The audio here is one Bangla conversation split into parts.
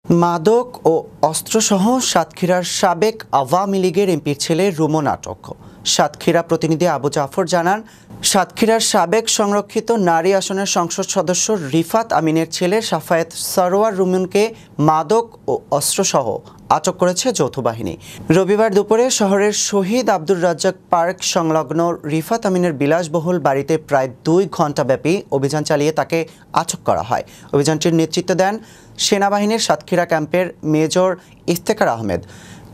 মাদক ও অস্ত্রসহ সাতক্ষীরার সাবেক আওয়ামী লীগের এমপির ছেলে রুমন আটক। সাতক্ষীরা প্রতিনিধি আবু জাফর জানান, সাতক্ষীরার সাবেক সংরক্ষিত নারী আসনের সংসদ সদস্য রিফাত আমিনের ছেলে সাফায়েত সরোয়ার রুমনকে মাদক ও অস্ত্রসহ আটক করেছে যৌথ বাহিনী। রবিবার দুপুরে শহরের শহীদ আব্দুর রাজ্জাক পার্ক সংলগ্ন রিফাত আমিনের বিলাসবহুল বাড়িতে প্রায় 2 ঘণ্টাব্যাপী অভিযান চালিয়ে তাকে আটক করা হয়। অভিযানটির নেতৃত্ব দেন সেনাবাহিনীর সাতক্ষীরা ক্যাম্পের মেজর ইফতেখার আহমেদ।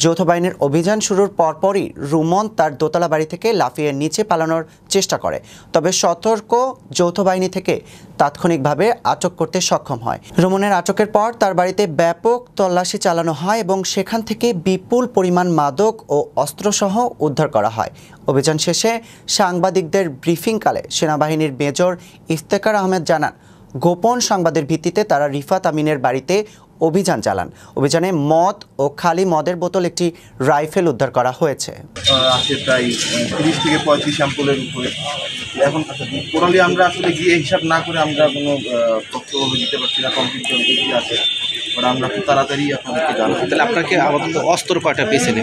যৌথ বাহিনীর অভিযান শুরুর পরপরই রুমন তার দোতলা বাড়ি থেকে লাফিয়ে নিচে পালানোর চেষ্টা করে, তবে সতর্ক যৌথ বাহিনী থেকে তাৎক্ষণিকভাবে আটক করতে সক্ষম হয়। রুমনের আটকের পর তার বাড়িতে ব্যাপক তল্লাশি চালানো হয় এবং সেখান থেকে বিপুল পরিমাণ মাদক ও অস্ত্রসহ উদ্ধার করা হয়। অভিযান শেষে সাংবাদিকদের ব্রিফিংকালে সেনাবাহিনীর মেজর ইফতেখার আহমেদ জানান, গোপন সংবাদের ভিত্তিতে তারা রিফাত আমিনের বাড়িতে অভিযান চালান। অভিযানে মদ ও খালি মদের বোতল, একটি রাইফেল উদ্ধার করা হয়েছে। আছে প্রায় 30 থেকে 35 স্যাম্পলের উপরে। এখন টোটালি আমরা আসলে গিয়ে হিসাব না করে আমরা কোনো তথ্যভাবে দিতে পারছি না, কমপ্লিট কি আছে, বাট আমরা খুব তাড়াতাড়ি আপনাদেরকে জানাবো। তাহলে আপনাকে আপাতত অস্ত্র কয়টা পেয়েছেন?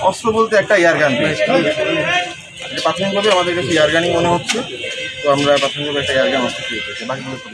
অস্ত্র বলতে একটা এয়ারগান পেয়েছি। প্রাথমিকভাবে আমাদের কাছে এয়ারগানই মনে হচ্ছে, তো আমরা প্রাথমিকভাবে একটা এয়ারগান অস্ত্র পেয়েছি, বাকিগুলো সব